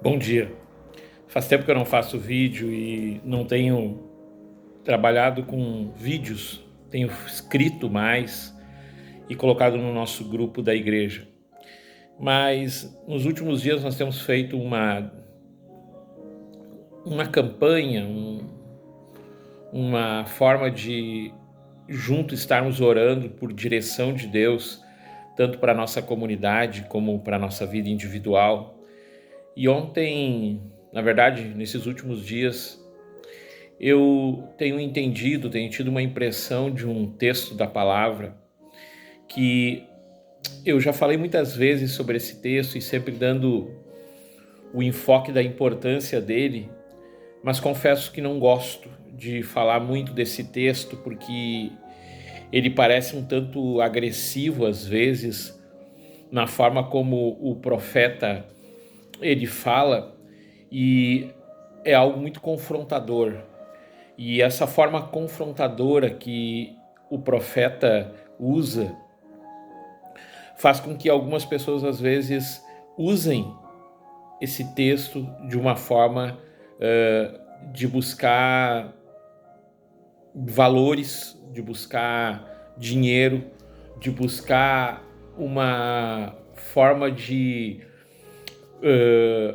Bom dia. Faz tempo que eu não faço vídeo e não tenho trabalhado com vídeos, tenho escrito mais e colocado no nosso grupo da igreja. Mas nos últimos dias nós temos feito uma campanha, uma forma de junto estarmos orando por direção de Deus, tanto para a nossa comunidade como para a nossa vida individual. E ontem, na verdade, nesses últimos dias, eu tenho tido uma impressão de um texto da palavra que eu já falei muitas vezes sobre esse texto e sempre dando o enfoque da importância dele, mas confesso que não gosto de falar muito desse texto porque ele parece um tanto agressivo às vezes na forma como o profeta ele fala e é algo muito confrontador. E essa forma confrontadora que o profeta usa faz com que algumas pessoas às vezes usem esse texto de uma forma de buscar valores, de buscar dinheiro, de buscar uma forma de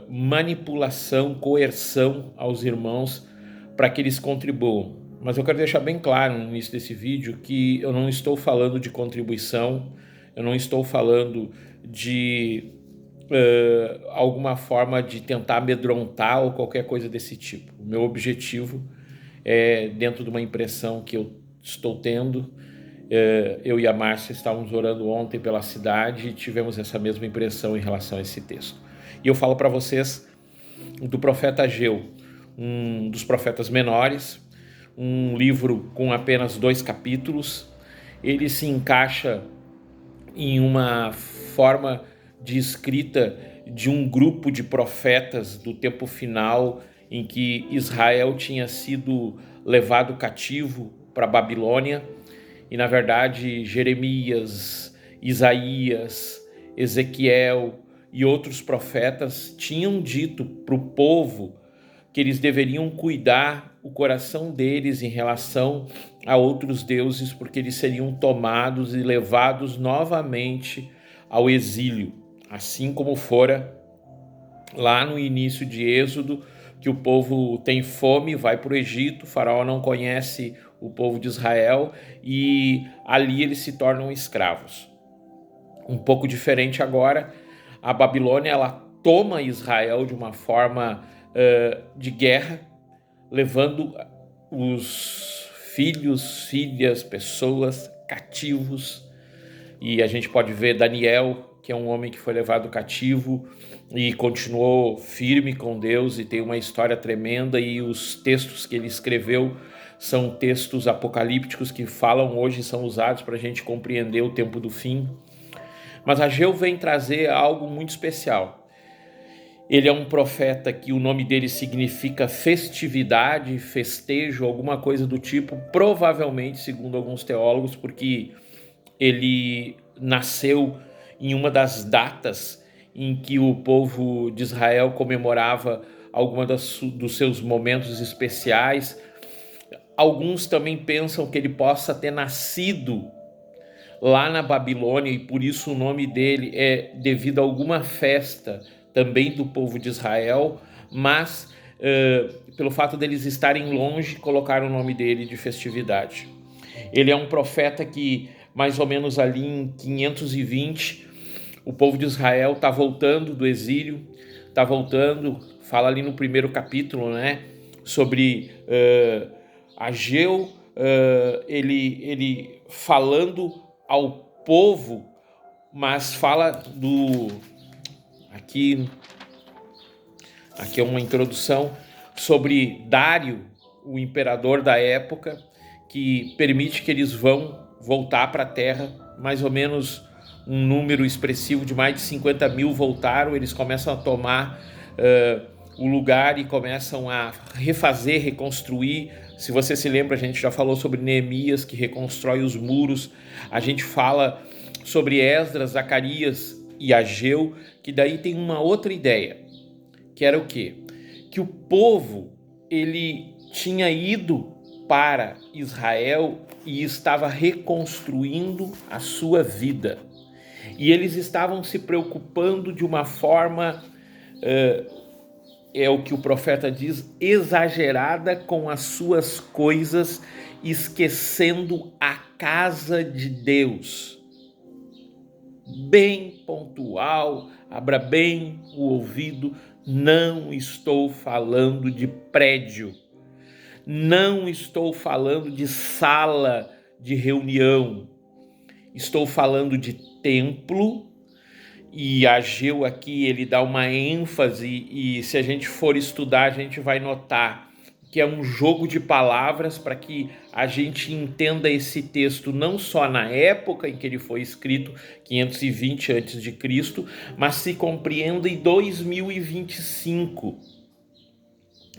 manipulação, coerção aos irmãos para que eles contribuam. Mas eu quero deixar bem claro no início desse vídeo que eu não estou falando de contribuição, eu não estou falando de alguma forma de tentar amedrontar ou qualquer coisa desse tipo. O meu objetivo é, dentro de uma impressão que eu estou tendo, eu e a Márcia estávamos orando ontem pela cidade e tivemos essa mesma impressão em relação a esse texto. E eu falo para vocês do profeta Ageu, um dos profetas menores, um livro com apenas 2 capítulos. Ele se encaixa em uma forma de escrita de um grupo de profetas do tempo final em que Israel tinha sido levado cativo para a Babilônia e, na verdade, Jeremias, Isaías, Ezequiel e outros profetas tinham dito para o povo que eles deveriam cuidar o coração deles em relação a outros deuses, porque eles seriam tomados e levados novamente ao exílio, assim como fora lá no início de Êxodo, que o povo tem fome, vai para o Egito, o faraó não conhece o povo de Israel e ali eles se tornam escravos. Um pouco diferente agora, a Babilônia ela toma Israel de uma forma de guerra, levando os filhos, filhas, pessoas cativos. E a gente pode ver Daniel, que é um homem que foi levado cativo e continuou firme com Deus e tem uma história tremenda, e os textos que ele escreveu são textos apocalípticos que falam hoje, são usados para a gente compreender o tempo do fim. Mas Ageu vem trazer algo muito especial. Ele é um profeta que o nome dele significa festividade, festejo, alguma coisa do tipo, provavelmente, segundo alguns teólogos, porque ele nasceu em uma das datas em que o povo de Israel comemorava alguma dos seus momentos especiais. Alguns também pensam que ele possa ter nascido lá na Babilônia e por isso o nome dele é devido a alguma festa também do povo de Israel, mas pelo fato deles estarem longe, colocaram o nome dele de festividade. Ele é um profeta que mais ou menos ali em 520 o povo de Israel está voltando do exílio, está voltando, fala ali no primeiro capítulo, né, sobre Ageu, ele falando ao povo, mas fala do... Aqui é uma introdução sobre Dário, o imperador da época, que permite que eles vão voltar para a terra, mais ou menos um número expressivo de mais de 50 mil voltaram, eles começam a tomar o lugar e começam a refazer, reconstruir. Se você se lembra, a gente já falou sobre Neemias, que reconstrói os muros, a gente fala sobre Esdras, Zacarias e Ageu, que daí tem uma outra ideia. que era o quê? Que o povo, ele tinha ido para Israel e estava reconstruindo a sua vida. E eles estavam se preocupando de uma forma, é o que o profeta diz, exagerada com as suas coisas, esquecendo a casa de Deus. Bem pontual, abra bem o ouvido, não estou falando de prédio, não estou falando de sala de reunião, estou falando de templo. E Ageu aqui ele dá uma ênfase, e se a gente for estudar a gente vai notar que é um jogo de palavras para que a gente entenda esse texto não só na época em que ele foi escrito, 520 a.C., mas se compreenda em 2025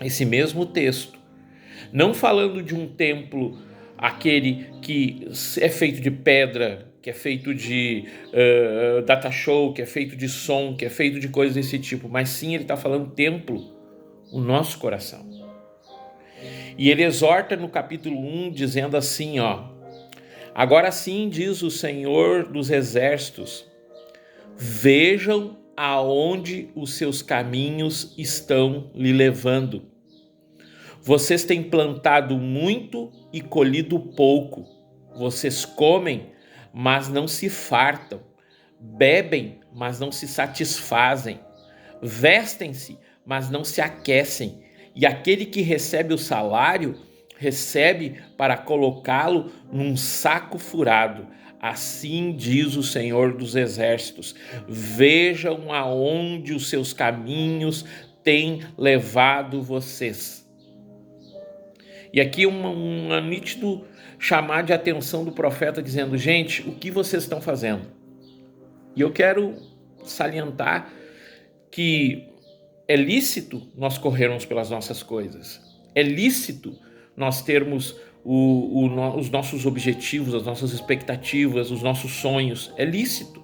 esse mesmo texto. Não falando de um templo, aquele que é feito de pedra, que é feito de data show, que é feito de som, que é feito de coisas desse tipo, mas sim ele está falando templo, o nosso coração. E ele exorta no capítulo 1 dizendo assim, agora sim diz o Senhor dos Exércitos, vejam aonde os seus caminhos estão lhe levando. Vocês têm plantado muito e colhido pouco. Vocês comem, mas não se fartam. Bebem, mas não se satisfazem. Vestem-se, mas não se aquecem. E aquele que recebe o salário, recebe para colocá-lo num saco furado. Assim diz o Senhor dos Exércitos. Vejam aonde os seus caminhos têm levado vocês. E aqui um nítido chamar de atenção do profeta dizendo, gente, o que vocês estão fazendo? E eu quero salientar que é lícito nós corrermos pelas nossas coisas. É lícito nós termos os nossos objetivos, as nossas expectativas, os nossos sonhos. É lícito.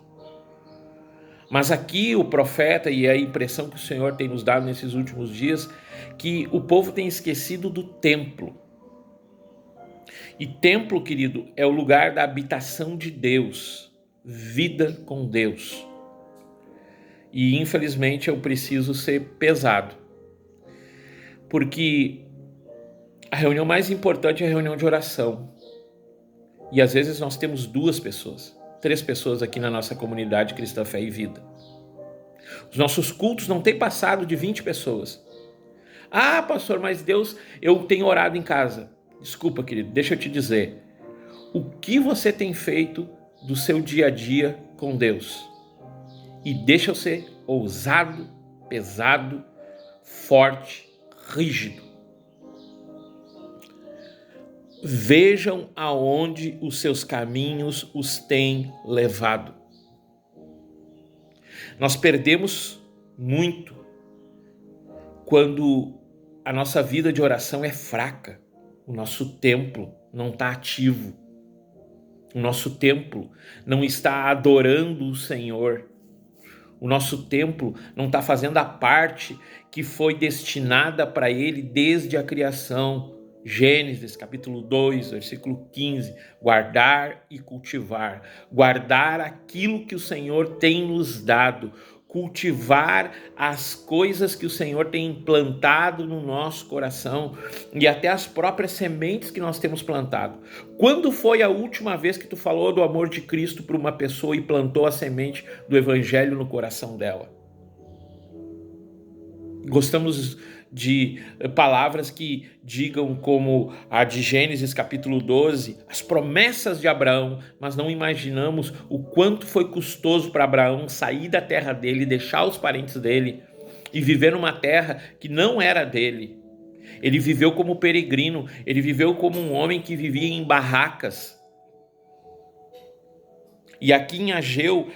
Mas aqui o profeta, e a impressão que o Senhor tem nos dado nesses últimos dias, que o povo tem esquecido do templo. E templo, querido, é o lugar da habitação de Deus, vida com Deus. E infelizmente eu preciso ser pesado, porque a reunião mais importante é a reunião de oração. E às vezes nós temos 2 pessoas, 3 pessoas aqui na nossa comunidade Cristã Fé e Vida. Os nossos cultos não têm passado de 20 pessoas. Ah, pastor, mas Deus, eu tenho orado em casa. Desculpa, querido, deixa eu te dizer. O que você tem feito do seu dia a dia com Deus? E deixa eu ser ousado, pesado, forte, rígido. Vejam aonde os seus caminhos os têm levado. Nós perdemos muito quando a nossa vida de oração é fraca, o nosso templo não está ativo, o nosso templo não está adorando o Senhor, o nosso templo não está fazendo a parte que foi destinada para ele desde a criação. Gênesis capítulo 2, versículo 15, guardar e cultivar, guardar aquilo que o Senhor tem nos dado, cultivar as coisas que o Senhor tem implantado no nosso coração e até as próprias sementes que nós temos plantado. Quando foi a última vez que tu falou do amor de Cristo para uma pessoa e plantou a semente do Evangelho no coração dela? Gostamos de palavras que digam como a de Gênesis capítulo 12, as promessas de Abraão, mas não imaginamos o quanto foi custoso para Abraão sair da terra dele, deixar os parentes dele e viver numa terra que não era dele. Ele viveu como peregrino, ele viveu como um homem que vivia em barracas. E aqui em Ageu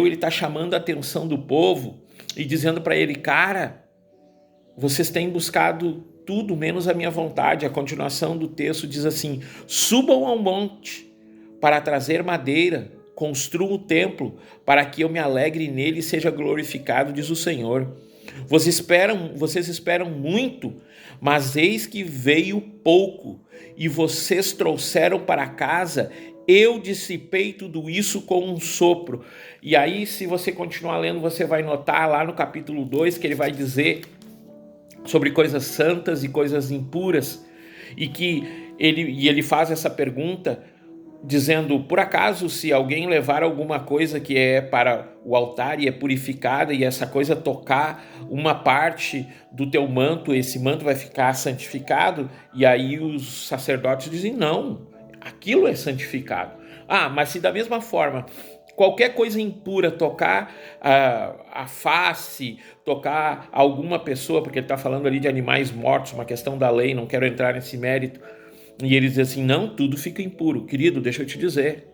ele está chamando a atenção do povo e dizendo para ele, cara, vocês têm buscado tudo menos a minha vontade. A continuação do texto diz assim, subam ao monte para trazer madeira, construam o templo para que eu me alegre nele e seja glorificado, diz o Senhor. Vocês esperam muito, mas eis que veio pouco, e vocês trouxeram para casa, eu dissipei tudo isso com um sopro. E aí, se você continuar lendo, você vai notar lá no capítulo 2 que ele vai dizer sobre coisas santas e coisas impuras, e que ele faz essa pergunta dizendo: por acaso, se alguém levar alguma coisa que é para o altar e é purificada, e essa coisa tocar uma parte do teu manto, esse manto vai ficar santificado? E aí os sacerdotes dizem: não, aquilo é santificado. Mas se da mesma forma qualquer coisa impura tocar a face, tocar alguma pessoa, porque ele está falando ali de animais mortos, uma questão da lei, não quero entrar nesse mérito, e ele diz assim: não, tudo fica impuro. Querido, deixa eu te dizer,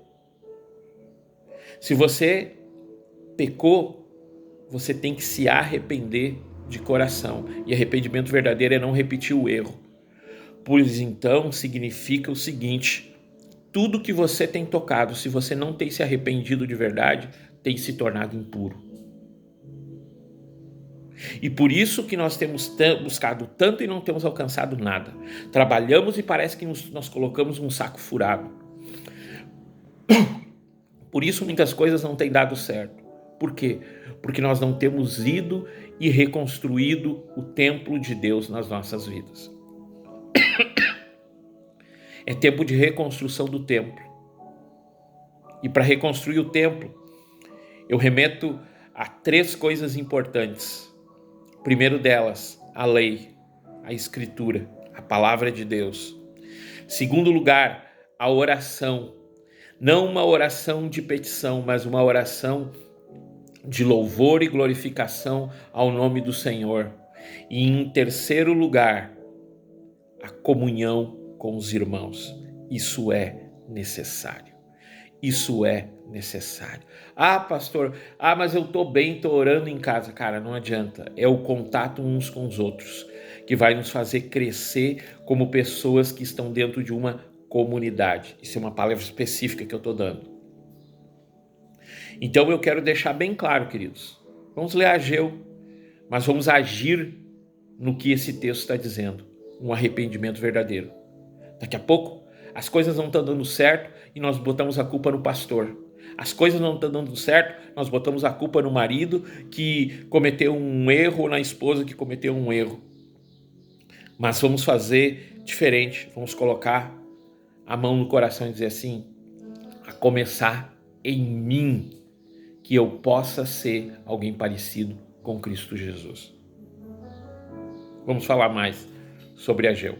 se você pecou, você tem que se arrepender de coração, e arrependimento verdadeiro é não repetir o erro. Pois então significa o seguinte: tudo que você tem tocado, se você não tem se arrependido de verdade, tem se tornado impuro. E por isso que nós temos buscado tanto e não temos alcançado nada. Trabalhamos e parece que nós colocamos um saco furado. Por isso muitas coisas não têm dado certo. Por quê? Porque nós não temos ido e reconstruído o templo de Deus nas nossas vidas. É tempo de reconstrução do templo. E para reconstruir o templo, eu remeto a 3 coisas importantes. Primeiro delas, a lei, a escritura, a palavra de Deus. Segundo lugar, a oração. Não uma oração de petição, mas uma oração de louvor e glorificação ao nome do Senhor. E em terceiro lugar, a comunhão com os irmãos. Isso é necessário. Isso é necessário. Pastor, mas eu estou bem, estou orando em casa. Cara, não adianta. É o contato uns com os outros que vai nos fazer crescer como pessoas que estão dentro de uma comunidade. Isso é uma palavra específica que eu estou dando. Então eu quero deixar bem claro, queridos. Vamos ler Ageu, mas vamos agir no que esse texto está dizendo. Um arrependimento verdadeiro. Daqui a pouco, as coisas não estão dando certo e nós botamos a culpa no pastor. As coisas não estão dando certo, nós botamos a culpa no marido que cometeu um erro ou na esposa que cometeu um erro. Mas vamos fazer diferente. Vamos colocar a mão no coração e dizer assim: a começar em mim, que eu possa ser alguém parecido com Cristo Jesus. Vamos falar mais sobre Ageu.